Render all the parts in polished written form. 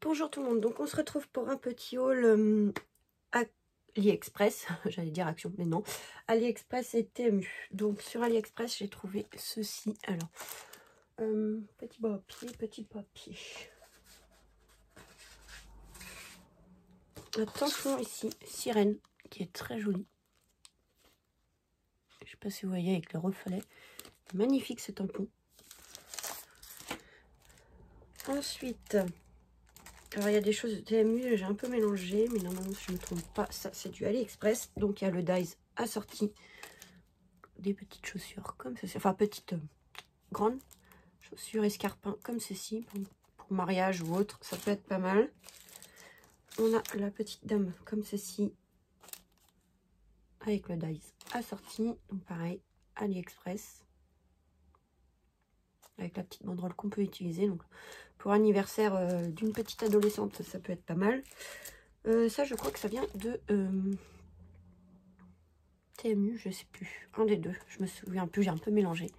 Bonjour tout le monde, donc on se retrouve pour un petit haul AliExpress, j'allais dire Action, mais non, AliExpress et TMU. Donc sur AliExpress j'ai trouvé ceci, alors, petit papier. Un tampon ici, sirène, qui est très joli. Je sais pas si vous voyez avec le reflet, magnifique ce tampon. Ensuite, alors il y a des choses de TMU, j'ai un peu mélangé, mais normalement si je ne me trompe pas, ça c'est du AliExpress. Donc il y a le Dies assorti, des petites chaussures comme ceci, enfin petites, grandes chaussures escarpins comme ceci, pour mariage ou autre, ça peut être pas mal. On a la petite dame comme ceci, avec le Dies assorti, donc pareil, AliExpress. Avec la petite banderole qu'on peut utiliser, donc pour anniversaire d'une petite adolescente, ça peut être pas mal. Ça, je crois que ça vient de TMU, je sais plus, un des deux, je me souviens plus, j'ai un peu mélangé. De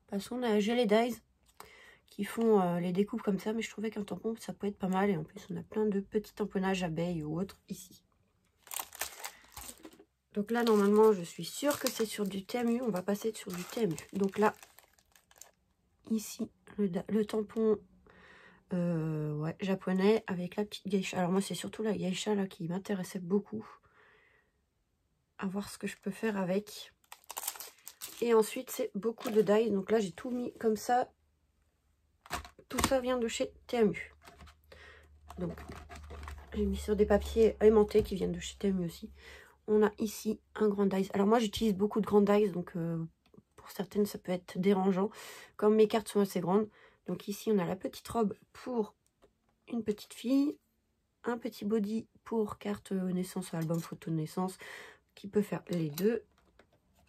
toute façon, j'ai les Dies qui font les découpes comme ça, mais je trouvais qu'un tampon, ça peut être pas mal. Et en plus, on a plein de petits tamponnages abeilles ou autres ici. Donc là, normalement, je suis sûre que c'est sur du TMU. On va passer sur du TMU. Donc là, ici, le tampon ouais, japonais avec la petite geisha. Alors moi, c'est surtout la geisha là qui m'intéressait beaucoup. À voir ce que je peux faire avec. Et ensuite, c'est beaucoup de Dies. Donc là, j'ai tout mis comme ça. Tout ça vient de chez TMU. Donc, j'ai mis sur des papiers aimantés qui viennent de chez TMU aussi. On a ici un grand Dies. Alors moi, j'utilise beaucoup de grands Dies. Donc, pour certaines, ça peut être dérangeant. Comme mes cartes sont assez grandes. Donc ici, on a la petite robe pour une petite fille. Un petit body pour carte naissance, album photo de naissance. Qui peut faire les deux.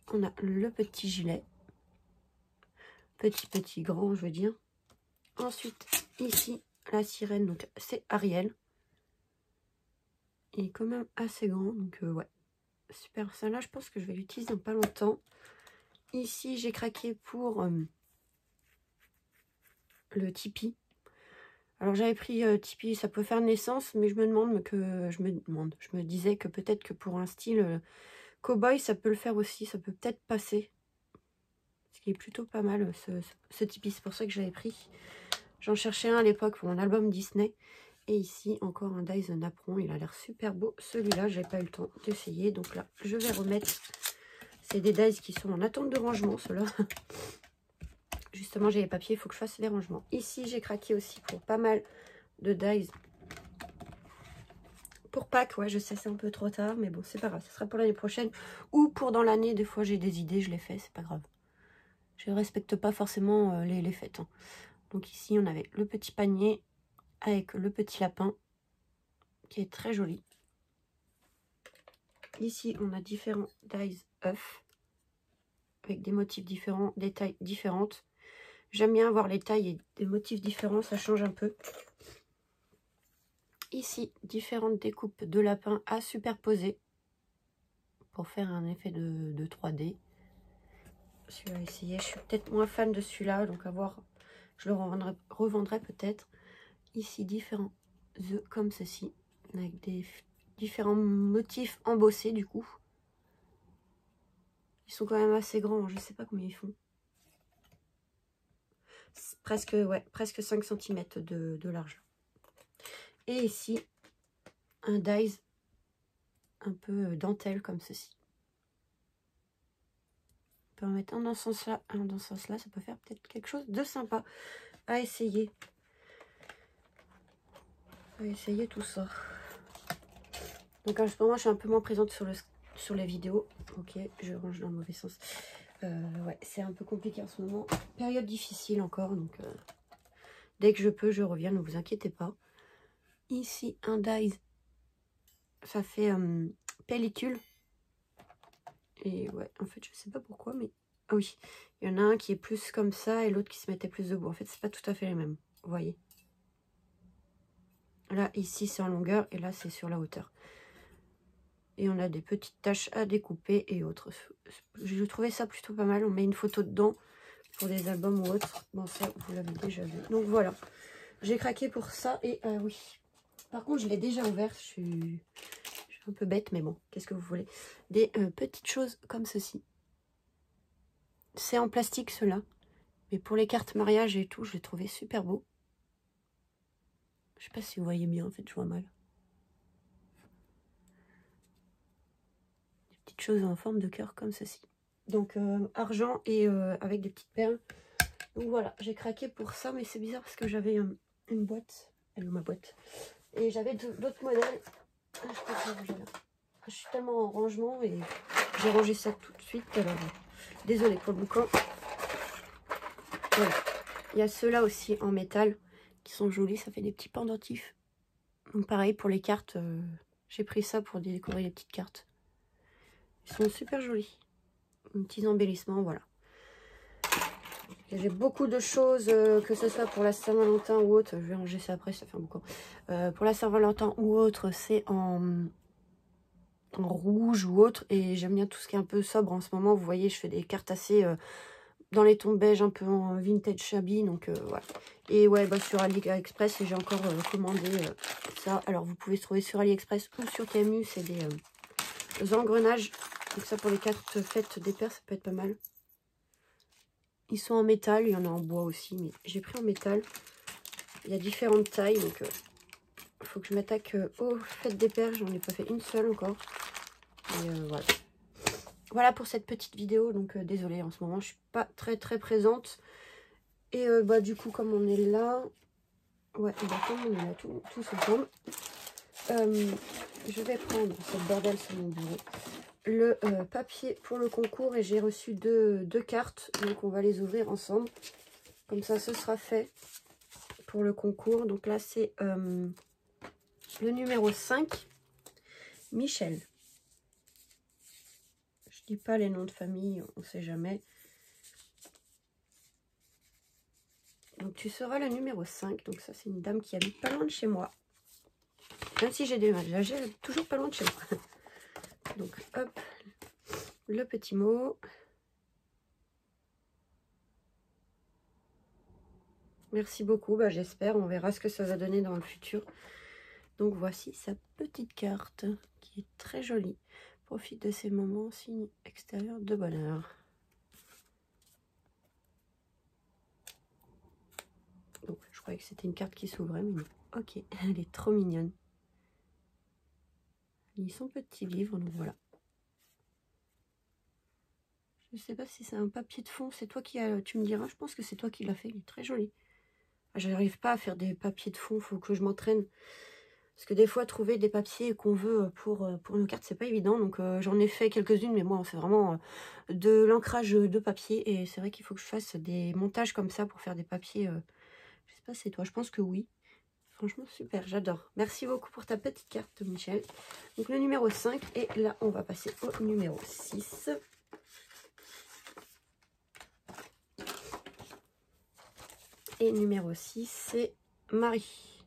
On a le petit gilet. Petit, grand, je veux dire. Ensuite, ici, la sirène. Donc, c'est Ariel. Il est quand même assez grand. Donc, ouais. Super. Ça, là, je pense que je vais l'utiliser dans pas longtemps. Ici, j'ai craqué pour le Tipeee. Alors, j'avais pris Tipeee. Ça peut faire naissance. Mais je me disais que peut-être que pour un style cowboy, ça peut le faire aussi. Ça peut peut-être passer. Ce qui est plutôt pas mal, ce Tipeee. C'est pour ça que j'avais pris. J'en cherchais un à l'époque pour mon album Disney. Et ici, encore un Dies Napron. Il a l'air super beau. Celui-là, j'ai pas eu le temps d'essayer. Donc là, je vais remettre. C'est des Dies qui sont en attente de rangement, ceux-là. Justement, j'ai les papiers. Il faut que je fasse les rangements. Ici, j'ai craqué aussi pour pas mal de Dies. Pour Pâques, ouais, je sais, c'est un peu trop tard. Mais bon, c'est pas grave. Ce sera pour l'année prochaine. Ou pour dans l'année. Des fois, j'ai des idées. Je les fais. C'est pas grave. Je respecte pas forcément les fêtes. Hein. Donc ici, on avait le petit panier avec le petit lapin qui est très joli. Ici, on a différents Dies œufs avec des motifs différents, des tailles différentes. J'aime bien avoir les tailles et des motifs différents, ça change un peu. Ici, différentes découpes de lapins à superposer pour faire un effet de 3D. Celui-là, essayer. Je suis peut-être moins fan de celui-là, donc à voir. Je le revendrai peut-être. Ici, différents œufs comme ceci, avec des différents motifs embossés du coup. Ils sont quand même assez grands, je sais pas combien ils font. Presque, ouais, presque 5 cm de large. Et ici, un Dies un peu dentelle comme ceci. On peut en mettre un dans ce sens-là, un dans ce sens-là, ça peut faire peut-être quelque chose de sympa à essayer. On va essayer tout ça. Donc en ce moment, je suis un peu moins présente sur les vidéos. Ok, je range dans le mauvais sens. Ouais, c'est un peu compliqué en ce moment. Période difficile encore, donc dès que je peux, je reviens, ne vous inquiétez pas. Ici, un Dies, ça fait pellicule. Et ouais, en fait, je sais pas pourquoi, mais... Ah oui, il y en a un qui est plus comme ça et l'autre qui se mettait plus debout. En fait, c'est pas tout à fait les mêmes, vous voyez. Là, ici, c'est en longueur et là, c'est sur la hauteur. Et on a des petites taches à découper et autres. Je trouvais ça plutôt pas mal. On met une photo dedans pour des albums ou autre. Bon, ça, vous l'avez déjà vu. Donc voilà, j'ai craqué pour ça. Et oui, par contre, je l'ai déjà ouvert. Je suis un peu bête, mais bon, qu'est-ce que vous voulez. Des petites choses comme ceci. C'est en plastique, ceux-là. Mais pour les cartes mariage et tout, je l'ai trouvé super beau. Je sais pas si vous voyez bien, en fait, je vois mal. Des petites choses en forme de cœur comme ceci. Donc, argent et avec des petites perles. Donc voilà, j'ai craqué pour ça, mais c'est bizarre parce que j'avais une boîte. Elle est où ma boîte? Et j'avais d'autres modèles. Ah, je peux pas ranger là. Je suis tellement en rangement et j'ai rangé ça tout de suite. Alors, désolée pour le boucan. Voilà. Il y a ceux-là aussi en métal qui sont jolis. Ça fait des petits pendentifs. Donc pareil pour les cartes. J'ai pris ça pour décorer les petites cartes. Ils sont super jolis. Un petit embellissement, voilà. J'ai beaucoup de choses, que ce soit pour la Saint-Valentin ou autre. Je vais ranger ça après, ça fait un boucan. Pour la Saint-Valentin ou autre, c'est en rouge ou autre. Et j'aime bien tout ce qui est un peu sobre en ce moment. Vous voyez, je fais des cartes assez dans les tons beige, un peu en vintage shabby. Donc voilà. Et ouais, bah, sur AliExpress, j'ai encore commandé ça. Alors vous pouvez se trouver sur AliExpress ou sur TMU. C'est des engrenages. Donc ça pour les cartes faites des paires, ça peut être pas mal. Ils sont en métal, il y en a en bois aussi, mais j'ai pris en métal. Il y a différentes tailles, donc il faut que je m'attaque aux fêtes des pères. J'en ai pas fait une seule encore. Et voilà. Voilà pour cette petite vidéo, donc désolée, en ce moment je suis pas très présente. Et bah du coup, comme on est là, ouais, bah, comme on est là tous ensemble, je vais prendre cette bordel sur mon bureau. Le papier pour le concours et j'ai reçu deux cartes, donc on va les ouvrir ensemble. Comme ça, ce sera fait pour le concours. Donc là, c'est le numéro 5, Michel. Je dis pas les noms de famille, on sait jamais. Donc tu seras le numéro 5. Donc ça, c'est une dame qui habite pas loin de chez moi. Même si j'ai déménagé, elle habite toujours pas loin de chez moi. Donc hop, le petit mot. Merci beaucoup, bah, j'espère, on verra ce que ça va donner dans le futur. Donc voici sa petite carte qui est très jolie. Profite de ces moments, signe extérieur de bonheur. Donc je croyais que c'était une carte qui s'ouvrait, mais non. Ok, elle est trop mignonne. Ils sont petits livres, donc voilà. Je ne sais pas si c'est un papier de fond, c'est toi qui as, tu me diras, je pense que c'est toi qui l'as fait, il est très joli. J'arrive pas à faire des papiers de fond, il faut que je m'entraîne. Parce que des fois, trouver des papiers qu'on veut pour nos cartes, c'est pas évident. Donc j'en ai fait quelques-unes, mais moi, c'est vraiment de l'ancrage de papier. Et c'est vrai qu'il faut que je fasse des montages comme ça pour faire des papiers. Je sais pas si c'est toi, je pense que oui. Franchement, super, j'adore. Merci beaucoup pour ta petite carte, Michel. Donc le numéro 5, et là, on va passer au numéro 6. Et numéro 6, c'est Marie.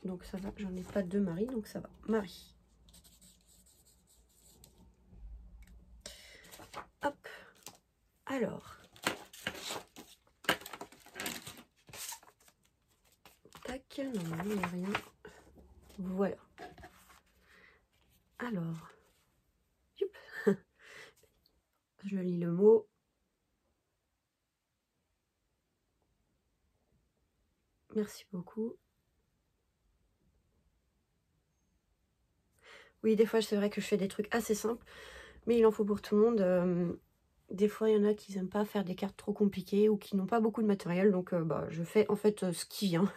Donc ça va, j'en ai pas deux Marie, donc ça va. Marie. Hop. Alors. Tac, normalement il n'y a rien. Voilà. Alors. Youp. Je lis le mot. Merci beaucoup. Oui, des fois, c'est vrai que je fais des trucs assez simples, mais il en faut pour tout le monde. Des fois, il y en a qui n'aiment pas faire des cartes trop compliquées ou qui n'ont pas beaucoup de matériel. Donc, bah, je fais en fait ce qui vient.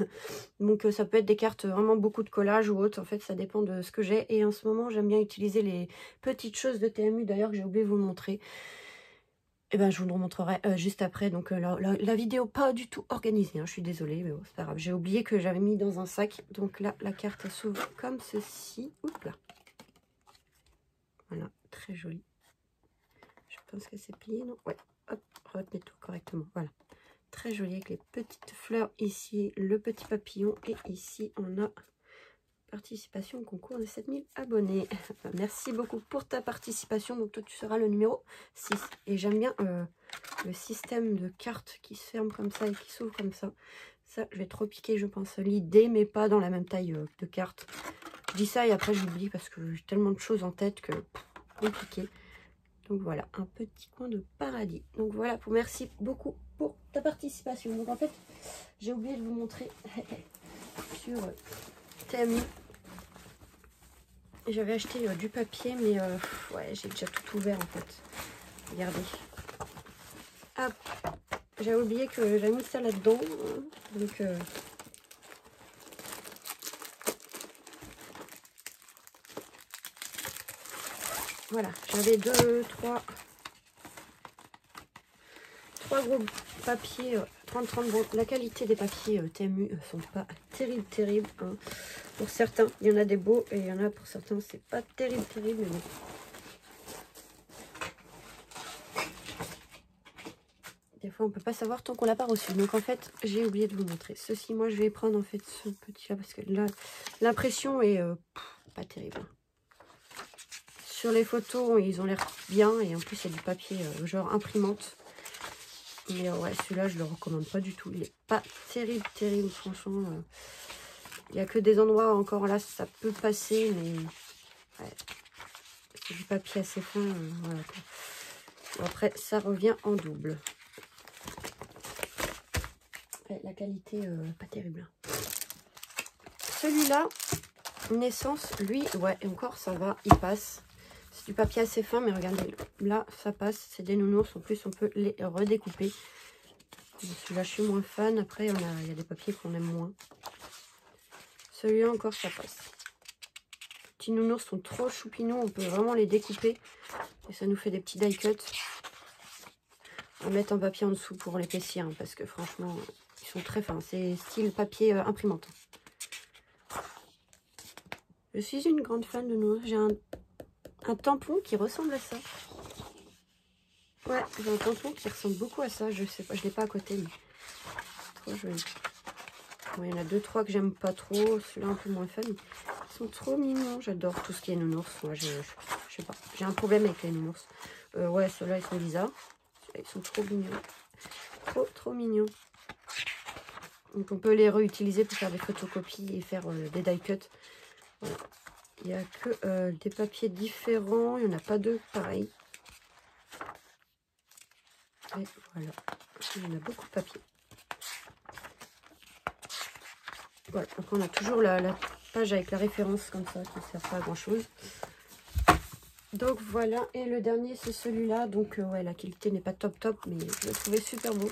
Donc, ça peut être des cartes vraiment beaucoup de collage ou autre. En fait, ça dépend de ce que j'ai. Et en ce moment, j'aime bien utiliser les petites choses de TMU. D'ailleurs, que j'ai oublié de vous le montrer. Et ben, je vous le montrerai juste après. Donc, la vidéo pas du tout organisée. Hein, je suis désolée, mais bon, c'est pas grave. J'ai oublié que j'avais mis dans un sac. Donc là, la carte s'ouvre comme ceci. Oups là. Voilà, très joli. Je pense que c'est plié, non? Ouais, hop, retenez tout correctement. Voilà, très joli avec les petites fleurs ici, le petit papillon. Et ici, on a participation au concours de 7000 abonnés. Merci beaucoup pour ta participation. Donc toi, tu seras le numéro 6. Et j'aime bien le système de cartes qui se ferme comme ça et qui s'ouvre comme ça. Ça, je vais trop piquer, je pense, l'idée, mais pas dans la même taille de cartes. Je dis ça et après j'oublie parce que j'ai tellement de choses en tête que compliqué. Donc voilà, un petit coin de paradis. Donc voilà, merci beaucoup pour ta participation. Donc en fait, j'ai oublié de vous montrer sur Temu. J'avais acheté du papier, mais ouais, j'ai déjà tout ouvert en fait. Regardez. Hop, j'avais oublié que j'avais mis ça là-dedans. Donc voilà, j'avais trois gros papiers 30-30. Bon, la qualité des papiers Temu sont pas terribles. Hein. Pour certains, il y en a des beaux et il y en a pour certains, c'est pas terrible, mais bon. Des fois, on peut pas savoir tant qu'on l'a pas reçu. Donc en fait, j'ai oublié de vous montrer ceci. Moi, je vais prendre en fait ce petit-là parce que là, l'impression est pas terrible. Sur les photos, ils ont l'air bien et en plus, il y a du papier genre imprimante. Mais ouais, celui-là, je le recommande pas du tout. Il est pas terrible, franchement. Il n'y a que des endroits encore là, ça peut passer, mais ouais, c'est du papier assez fin. Voilà, quoi. Bon, après, ça revient en double. Ouais, la qualité, pas terrible. Celui-là, Naissance, lui, ouais, et encore, ça va, il passe. C'est du papier assez fin, mais regardez, là, ça passe. C'est des nounours, en plus, on peut les redécouper. Celui-là, je suis moins fan. Après, il y a des papiers qu'on aime moins. Celui-là, encore, ça passe. Les petits nounours sont trop choupinous. On peut vraiment les découper. Et ça nous fait des petits die cuts. On va mettre un papier en dessous pour l'épaissir. Hein, parce que franchement, ils sont très fins. C'est style papier imprimante. Je suis une grande fan de nounours. J'ai un tampon qui ressemble à ça. Ouais, j'ai un tampon qui ressemble beaucoup à ça. Je sais pas, je l'ai pas à côté, mais trop joli. Bon, il y en a 2-3 que j'aime pas trop. Celui-là un peu moins fan. Ils sont trop mignons. J'adore tout ce qui est nounours. Moi, je sais pas. J'ai un problème avec les nounours. Ouais, ceux-là, ils sont bizarres. Ils sont trop mignons. Trop mignons. Donc, on peut les réutiliser pour faire des photocopies et faire des die cuts. Voilà. Il n'y a que des papiers différents. Il n'y en a pas deux pareils. Et voilà. Il y en a beaucoup de papier. Voilà. Donc, on a toujours la page avec la référence comme ça qui ne sert pas à grand chose. Donc voilà, et le dernier c'est celui-là. Donc ouais, la qualité n'est pas top, mais je le trouvais super beau.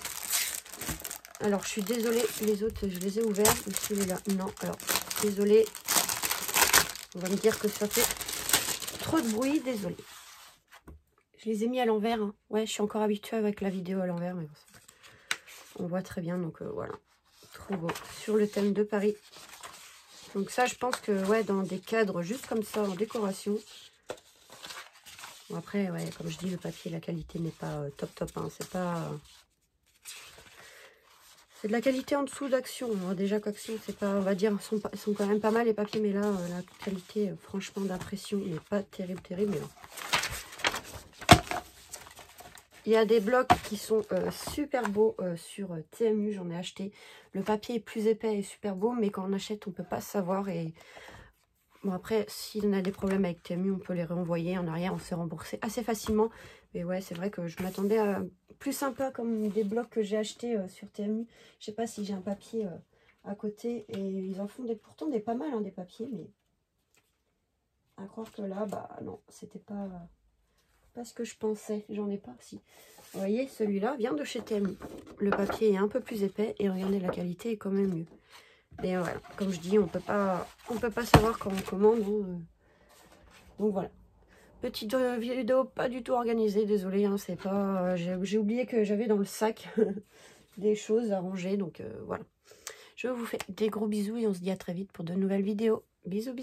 Alors je suis désolée, les autres je les ai ouverts, mais celui-là non. Alors désolée, on va me dire que ça fait trop de bruit, désolée. Je les ai mis à l'envers. Hein. Ouais, je suis encore habituée avec la vidéo à l'envers, mais bon, on voit très bien. Donc voilà, trop beau. Sur le thème de Paris. Donc ça, je pense que ouais, dans des cadres juste comme ça en décoration. Bon, après, ouais, comme je dis, le papier, la qualité n'est pas top. Hein. C'est pas... c'est de la qualité en dessous d'Action. Déjà qu'Action, c'est pas... On va dire, sont quand même pas mal les papiers. Mais là, la qualité, franchement, d'impression n'est pas terrible. Mais non. Il y a des blocs qui sont super beaux sur Temu. J'en ai acheté. Le papier est plus épais et super beau. Mais quand on achète, on ne peut pas savoir. Et... bon, après, si on a des problèmes avec Temu, on peut les renvoyer en arrière. On s'est remboursé assez facilement. Mais ouais, c'est vrai que je m'attendais à plus sympa comme des blocs que j'ai achetés sur Temu. Je sais pas si j'ai un papier à côté. Et ils en font pourtant des pas mal, hein, des papiers. Mais à croire que là, bah non, c'était pas ce que je pensais. J'en ai pas, si. Vous voyez, celui-là vient de chez Temu. Le papier est un peu plus épais. Et regardez, la qualité est quand même mieux. Et voilà, comme je dis, on peut pas savoir quand on commande. Hein. Donc voilà. Petite vidéo pas du tout organisée, désolée. Hein, c'est pas. J'ai oublié que j'avais dans le sac des choses à ranger. Donc voilà. Je vous fais des gros bisous et on se dit à très vite pour de nouvelles vidéos. Bisous.